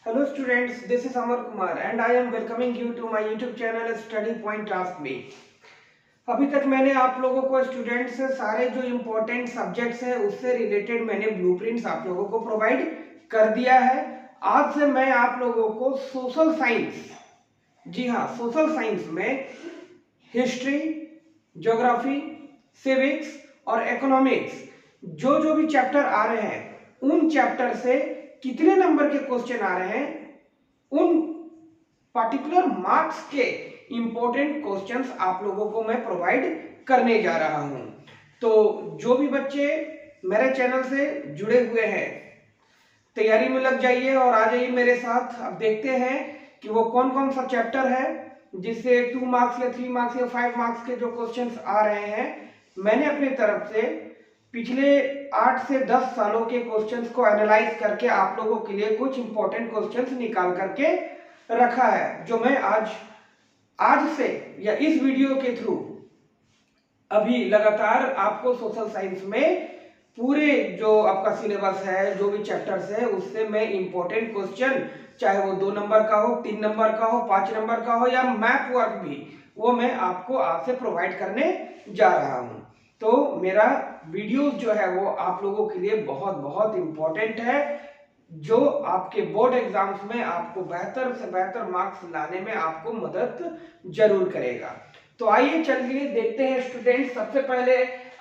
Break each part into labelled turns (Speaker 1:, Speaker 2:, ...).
Speaker 1: Hello students, this is Amar Kumar and I am welcoming you to my YouTube channel Study Point Ask Me। अभी तक मैंने आप लोगों को students सारे जो इम्पोर्टेंट सब्जेक्ट्स हैं उससे रिलेटेड मैंने ब्लूप्रिंट्स आप लोगों को प्रोवाइड कर दिया है। आज से मैं आप लोगों को सोशल साइंस, जी हाँ, सोशल साइंस में हिस्ट्री, ज्योग्राफी, सिविक्स और इकोनॉमिक्स जो जो भी चैप्टर आ रहे हैं उन चैप्टर से कितने नंबर के क्वेश्चन आ रहे हैं, उन पर्टिकुलर मार्क्स के इंपॉर्टेंट क्वेश्चंस आप लोगों को मैं प्रोवाइड करने जा रहा हूं। तो जो भी बच्चे मेरे चैनल से जुड़े हुए हैं तैयारी में लग जाइए और आ जाइए मेरे साथ। अब देखते हैं कि वो कौन कौन सा चैप्टर है जिससे 2 मार्क्स या 3 मार्क्स या 5 मार्क्स के जो क्वेश्चंस आ रहे हैं। मैंने अपनी तरफ से पिछले 8 से 10 सालों के क्वेश्चंस को एनालाइज करके आप लोगों के लिए कुछ इंपॉर्टेंट क्वेश्चंस निकाल करके रखा है, जो मैं आज से या इस वीडियो के थ्रू अभी लगातार आपको सोशल साइंस में पूरे जो आपका सिलेबस है, जो भी चैप्टर्स है, उससे मैं इंपॉर्टेंट क्वेश्चन, चाहे वो 2 नंबर का हो, 3 नंबर का हो, 5 नंबर का हो या मैप वर्क भी, वो मैं आपको आज से प्रोवाइड करने जा रहा हूं। तो मेरा वीडियोस जो है वो आप लोगों के लिए बहुत बहुत इंपॉर्टेंट है, जो आपके बोर्ड एग्जाम्स में आपको बेहतर से बेहतर मार्क्स लाने में आपको मदद जरूर करेगा। तो आइए चलिए देखते हैं स्टूडेंट। सबसे पहले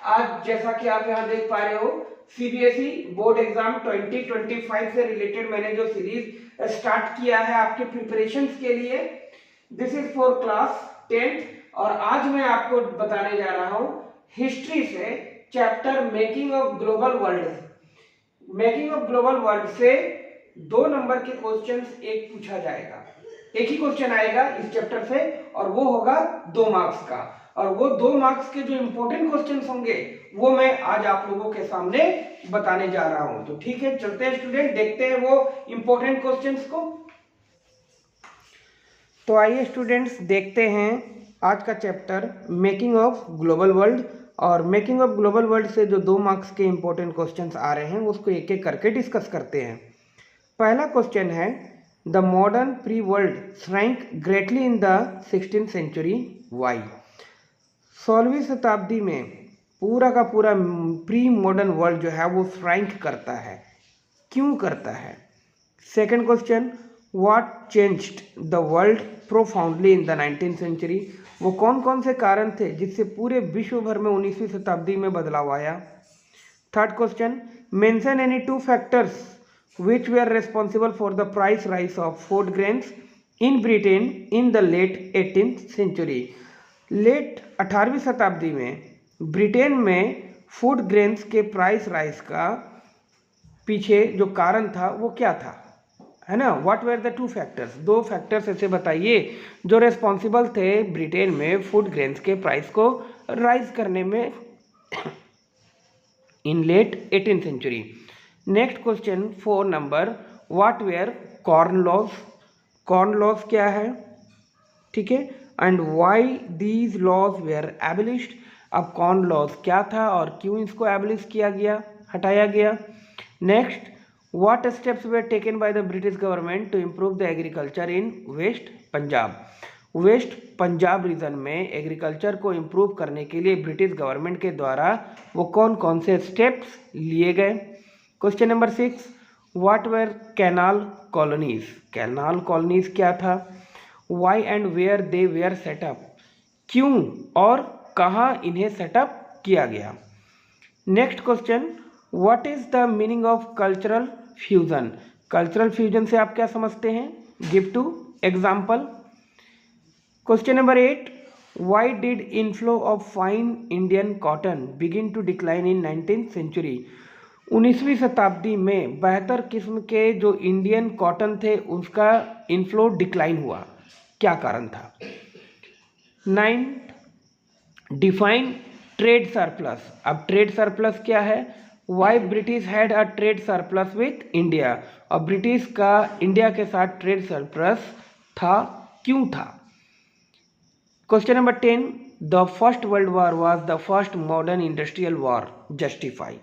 Speaker 1: आज जैसा कि आप यहाँ देख पा रहे हो, सीबीएसई बोर्ड एग्जाम 2025 से रिलेटेड मैंने जो सीरीज स्टार्ट किया है आपके प्रिपरेशंस के लिए, this is for class 10th। और आज मैं आपको बताने जा रहा हूँ हिस्ट्री से chapter making of global world. Making of global world से 2 नंबर के क्वेश्चंस एक पूछा जाएगा, एक ही क्वेश्चन आएगा इस चैप्टर से और वो होगा 2 मार्क्स का। और वो 2 मार्क्स के जो इंपॉर्टेंट क्वेश्चंस होंगे वो मैं आज आप लोगों के सामने बताने जा रहा हूं। तो ठीक है, चलते हैं स्टूडेंट, देखते हैं वो इंपॉर्टेंट क्वेश्चंस को। तो आइए स्टूडेंट्स देखते हैं आज का chapter making of global world. और मेकिंग ऑफ ग्लोबल वर्ल्ड से जो 2 मार्क्स के इंपॉर्टेंट क्वेश्चंस आ रहे हैं उसको एक एक करके डिस्कस करते हैं। पहला क्वेश्चन है, the modern pre world shrank greatly in the 16th century why. 16वीं शताब्दी में पूरा का पूरा प्री मॉडर्न वर्ल्ड जो है वो श्रैंक करता है, क्यों करता है। Second question, what changed the world profoundly in the 19th century. वो कौन कौन से कारण थे जिससे पूरे विश्व भर में 19वीं शताब्दी में बदलाव आया। Third question, mention any 2 factors which were responsible for the price rise of food grains in Britain in the late 18th century। Late 18वीं शताब्दी में ब्रिटेन में फूड ग्रेन्स के प्राइस राइज का पीछे जो कारण था वो क्या था, है ना। What were the 2 factors, 2 factors ऐसे बताइए जो रेस्पॉन्सिबल थे ब्रिटेन में फूड ग्रेन्स के प्राइस को राइज करने में in late 18th century. Next question 4 number, what were corn laws. Corn laws क्या है, ठीक है, and why these laws were abolished. अब कॉर्न लॉज क्या था और क्यों इसको एबलिश किया गया, हटाया गया। Next, what steps were taken by the British government to improve the agriculture in West Punjab. West Punjab region में एग्रीकल्चर को इम्प्रूव करने के लिए ब्रिटिश गवर्नमेंट के द्वारा वो कौन कौन से स्टेप्स लिए गए। Question number 6, what were canal colonies. Canal colonies क्या था, why and where they were set up, क्यों और कहाँ इन्हें सेटअप किया गया। Next question, what is the meaning of cultural fusion. Cultural fusion से आप क्या समझते हैं, give 2 example. Question number 8, why did inflow of fine Indian cotton begin to decline in 19th century. 19वीं शताब्दी में बेहतर किस्म के जो इंडियन कॉटन थे उसका इनफ्लो डिक्लाइन हुआ, क्या कारण था। 9, डिफाइन ट्रेड सरप्लस। अब ट्रेड सरप्लस क्या है, why British had a trade surplus with India. और ब्रिटिश का इंडिया के साथ ट्रेड सरप्लस था, क्यों था। Question number 10, the First World War was the first modern industrial war, justify.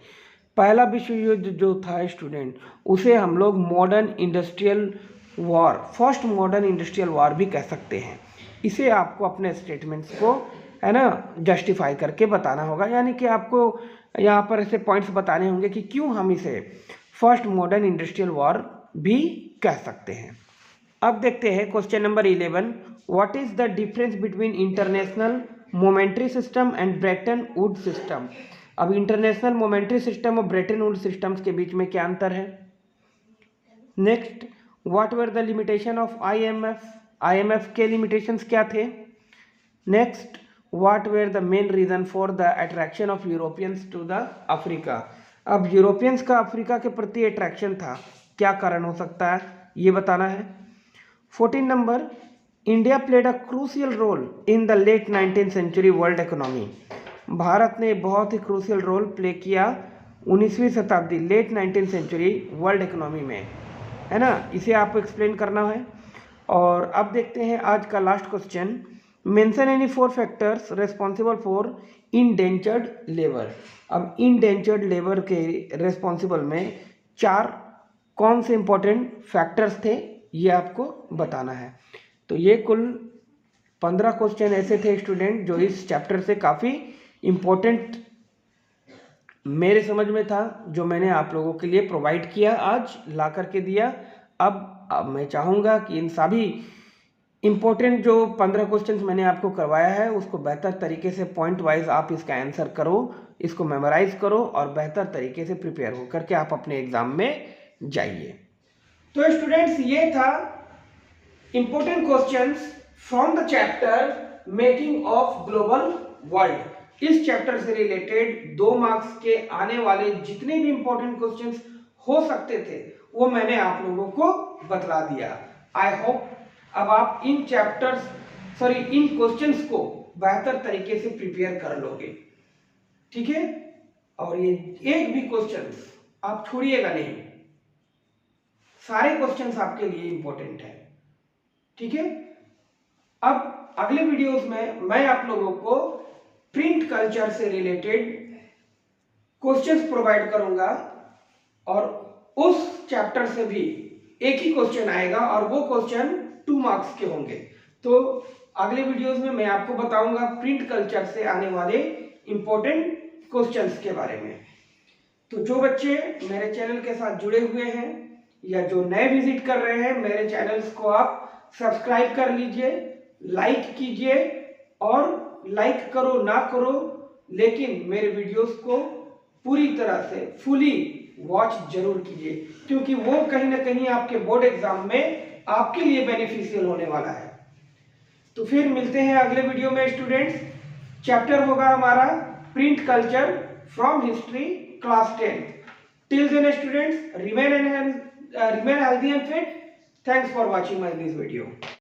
Speaker 1: पहला विश्व युद्ध जो था स्टूडेंट, उसे हम लोग modern industrial war, first modern industrial war भी कह सकते हैं। इसे आपको अपने स्टेटमेंट्स को है ना जस्टिफाई करके बताना होगा, यानी कि आपको यहाँ पर ऐसे पॉइंट्स बताने होंगे कि क्यों हम इसे फर्स्ट मॉडर्न इंडस्ट्रियल वॉर भी कह सकते हैं। अब देखते हैं question number 11, what is the difference between international momentary system and Bretton Wood system. अब इंटरनेशनल मोमेंट्री सिस्टम और ब्रेटन वुड सिस्टम्स के बीच में क्या अंतर है। Next, what were the limitation of IMF, IMF के लिमिटेशंस क्या थे। Next, what were the main reason for the attraction of Europeans to the Africa. अब यूरोपियंस का अफ्रीका के प्रति अट्रैक्शन था, क्या कारण हो सकता है ये बताना है। 14 number, India played a crucial role in the late 19th century world economy. Bharat ने बहुत ही क्रूशियल रोल प्ले किया 19वीं शताब्दी late 19th century world economy में, है ना, इसे आपको एक्सप्लेन करना है। और अब देखते हैं आज का last question, mention any 4 factors responsible for indentured labour. अब इंडेंचर्ड लेबर के रिस्पॉन्सिबल में 4 कौन से इंपॉर्टेंट फैक्टर्स थे ये आपको बताना है। तो ये कुल 15 क्वेश्चन ऐसे थे स्टूडेंट जो इस चैप्टर से काफ़ी इम्पोर्टेंट मेरे समझ में था, जो मैंने आप लोगों के लिए प्रोवाइड किया, आज ला करके दिया। अब मैं चाहूँगा कि इन सभी इम्पोर्टेंट जो 15 क्वेश्चंस मैंने आपको करवाया है उसको बेहतर तरीके से पॉइंट वाइज आप इसका आंसर करो, इसको मेमोराइज करो और बेहतर तरीके से प्रिपेयर हो करके आप अपने एग्ज़ाम में जाइए। तो स्टूडेंट्स ये था important questions from the chapter making of global world. इस चैप्टर से रिलेटेड 2 मार्क्स के आने वाले जितने भी इम्पोर्टेंट क्वेश्चंस हो सकते थे वो मैंने आप लोगों को बतला दिया। आई होप अब आप इन क्वेश्चंस को बेहतर तरीके से प्रिपेयर कर लोगे, ठीक है। और ये एक भी क्वेश्चंस आप छोड़िएगा नहीं, सारे क्वेश्चंस आपके लिए इंपॉर्टेंट है, ठीक है। अब अगले वीडियोस में मैं आप लोगों को प्रिंट कल्चर से रिलेटेड क्वेश्चंस प्रोवाइड करूंगा और उस चैप्टर से भी एक ही क्वेश्चन आएगा और वो क्वेश्चन 2 मार्क्स के होंगे। तो अगले वीडियोस में मैं आपको बताऊंगा प्रिंट कल्चर से आने वाले इंपॉर्टेंट क्वेश्चंस के बारे में। तो जो बच्चे मेरे चैनल के साथ जुड़े हुए हैं या जो नए विजिट कर रहे हैं, मेरे चैनल्स को आप सब्सक्राइब कर लीजिए, लाइक कीजिए, और लाइक करो ना करो लेकिन मेरे वीडियोस को पूरी तरह से फुली वॉच जरूर कीजिए, क्योंकि वो कहीं ना कहीं आपके बोर्ड एग्जाम में आपके लिए बेनिफिशियल होने वाला है। तो फिर मिलते हैं अगले वीडियो में स्टूडेंट्स। चैप्टर होगा हमारा print culture from history class 10। Till then students, remain healthy and fit. Thanks for watching my this video.